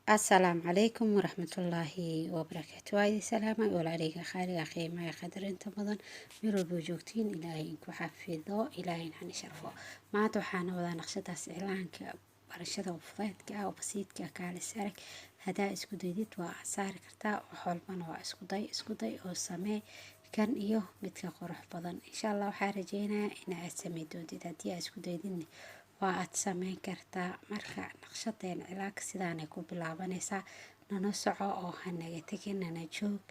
السلام عليكم ورحمة الله وبركاته. هاي سلامة ولا عليك خالي أخي ما يقدر أنت مضن ميرو بوجوكتين إلهي إنكو حفظه إلهي نحن شرفه ما توحانا وذا نقشتها إعلانك برشده وفضيتك أو بسيطك كالي سارك هدا اسكو ديديت وأساري كرتا وحولبان اسكو داي أو سامي كان إيوه متك قرح بدن إن شاء الله وحارجينا إن أسمي دوديد هدي اسكو ديديني waa aad sameyn kartaa marka naqshadeen cilaanka sidaanay ku bilaabanaysaa nana soco oo hanaga tegin nana joog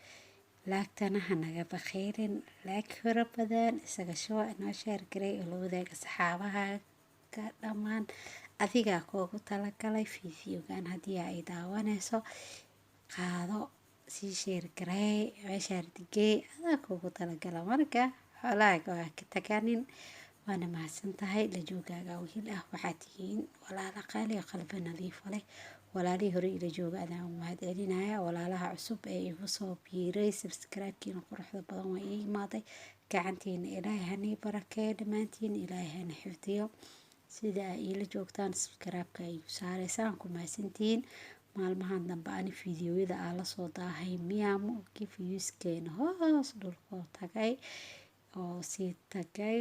laagtana hanaga bakhiirin laag fara badan isaga shuba inoo sheergaray oo la wadaaga saxaabaha ka dhammaan adigaa koogu talagalay fiidiyoogan haddii ay daawanayso qaado sii sheergaray meeshaardigey adaa koogu talagala marka xoolaaga waa ka taganin waana mahadsantahay la joogaaga wiil ah waxaad tihiin walaala qaali oo qalbi nadiif leh walaalihii hore ila jooga adaan mahad celinaya walaalaha cusub ee igu soo biiray subscribe-kiina quruxda badan waa ii imaaday gacantiina ilaahay hanii barakeeyo dhammaantiin ilaahay hana xifdiyo sida ay ila joogtaan subscribe-ka igu saaraysaan ku mahadsantihiin maalmahan dambe ani fiidiyoyada aa la soo daahay miyaa ma ogi viewskeena hoos dhulkoo tagay oo sii tagay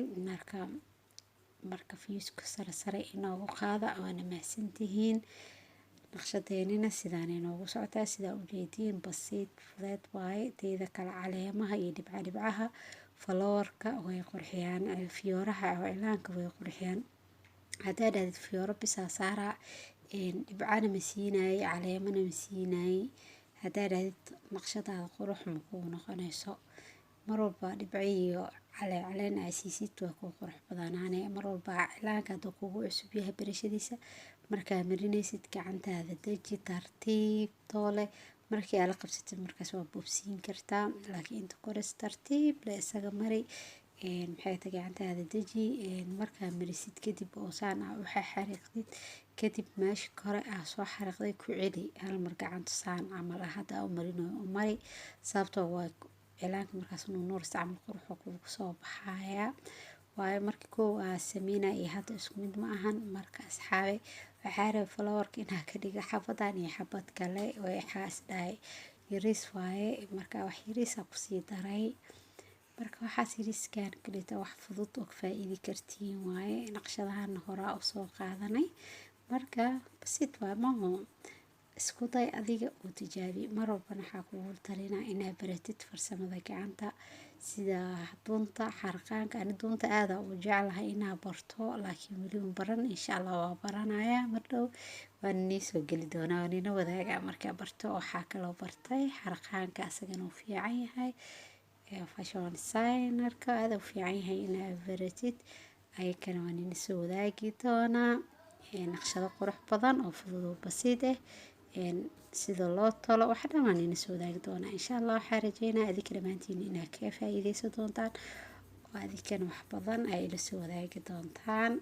marka viewska sare inoogu qaada waana mahadsantihiin naqshadeenina sidaan inoogu socotaa sidaa ujeediin basiid fudeed waaye teeda kale caleemaha iyo dhibcaha faloorka way qurxiyaan fiyooraha oo cilaanka way qurxiyaan haddaa dhahdid fiyooro bisaa saaraa dhibcana ma siinaayey caleemana ma siinaayey haddaa dhahdid naqshadaada qurux makuu noqonayso mar walba dhibco iyo caleen ay siisid waa ku qurux badanaane mar walba cilaanka hadduu kugu cusub yahay barashadiisa markaa marinaysid gacantaada deji tartiib toole markii aad la qabsatid markaas waa boobsiin kartaa laakiin inta kores tartiib la isaga mari maxay tahay gacantaada deji markaa marisid kadib oo saan ah u xariiqdid kadib meesha kore ah soo xariiqday ku celi hal mar gacanta saan camal ah hadda u marinayo u mari sababtoo waa cilaanka markaas nuur isticmaal quruxda kugu soo baxaya waayo markii koow aa sameynay iyo hadda isku mid ma ahan marka asxaabe waxaa rabay flowerka inaa ka dhiga xabadan iyo xabad kale way xaas dhahay yariis waaye marka wax yariisa kusii daray marka waxaas yariiskan kalita wax fudud oo faa'iidi kartiin waaye naqshadahan horaa u soo qaadanay marka basit waa maho isku day adiga oo tijaabi mar walbana waxaa kugu talinaa inaad baratid farsamada gacanta sida dunta xarqaanka ani dunta aada u jeclahay inaa barto laakiin weli ma baran insha allah waa baranaya mar dhow waan nii soo geli doonaa waan ina wadaagaa markaa barto waxaa kaloo bartay xarqaanka asagana uu fiican yahay fashion designerka aada u fiican yahay inaad baratid ayakana waan ina soo wadaagi doonaa naqshado qurux badan oo fudud oo basiid ah sida loo tolo wax dhammaan ina soo wadaagi doonaa insha allah waxaa rajeynaa adinka dhammaantiin inaad ka faa'iideysan doontaan oo adinkana wax badan ay ila soo wadaagi doontaan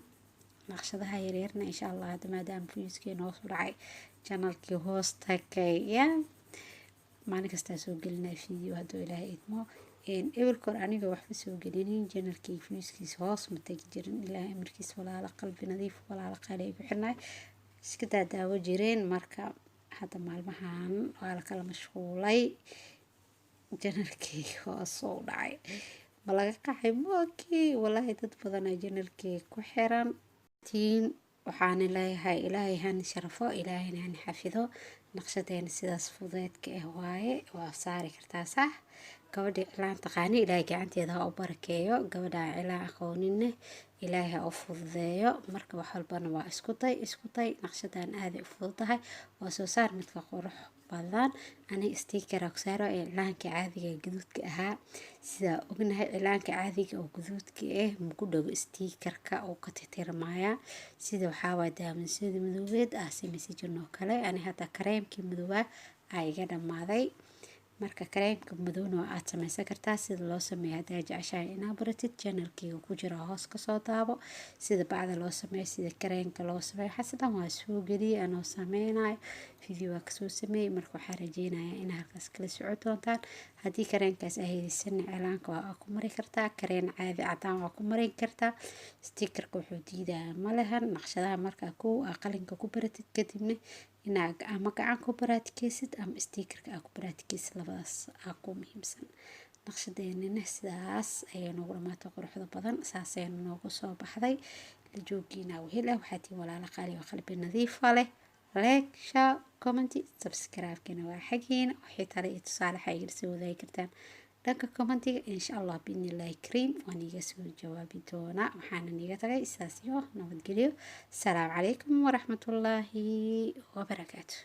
naqshadaha yaryarna insha allah hadda maadaama viewskeena hoos u dhacay channelkii hoos tagay maalin kastaa soo gelinaa video hadduu ilaahay idmo ebilkor aniga waxba soo gelinin channelkii viewskiisa hoos ma tagi jirin ilaahay markiis walaala qalbi nadiif walaala qaali ay bixinay iska daawo jireen marka hadda maalmahan waa la kala mashquulay janalkii hoos u dhacay ma laga qaxay mooki walaahi dad badan ay janalkii ku xiran tiin waxaan leeyahay ilaahay han sharfo ilaahay han xafido naqshadeena sidaas fudeedka ah waaye waa saari kartaa sax gabadha cilaan taqaani ilaahay gacanteeda ha u barakeeyo gabadha cilaan aqoonine ilaahay ha u fududeeyo marka wax walbana waa isku day naqshadan aad u fududahay waa soo saar midka qurux badan aniga sticker ku saaro cilaanka caadiga gaduudka ahaa sida ognahay cilaanka caadiga oo gaduudka ah muku dhaw stickerka oo ka tirtirmaya sida waxaa waa daaminsiga madoobeed ah si message noo kale ani hada kareemkii madooba ay iga dhamaaday marka kareemka madowna aad samaysan kartaa sida loo sameeyo hadaa jeceshahay inaad baratid channelkeyga ku jira hoos kasoo daabo sida bacda loo sameeyo sida kareenka loo sameeyo waxaas dhan waa soo geliyay anoo sameynayo video waa kasoo sameeyey marka waxaa rajeynayaa in halkaas kala socon doontaan haddii kareenkaas ay haysan cilaanka waa ku mari kartaa kareen caadi cadaan waa ku marin kartaa stickerka wuxuu diidayaa ma lehan naqshadaha markaa qalinka ku baratid kadibna inaad ama gacan ku baraadkeysid ama stiikarka aad ku baraadkeysid, labadaas aa ku muhiimsan. naqshadeenina sidaas ayay noogu dhamaatay quruxda badan, saas ayay noogu soo baxday. la joogiina wehela waxaa tii walaalo qaali oo qalbi nadiifa leh. like, share, comment, subscribe-kina waa xagiina. wixii tale iyo tusaale xayir soo wadaagi kartaan dhanka commentiga. insha allah biidnillaahi kariim waan iga soo jawaabi doonaa. waxaana niga tagay sidaas iyo nabadgelyo. asalaamu calaykum waraxmatullaahi wabarakaatu.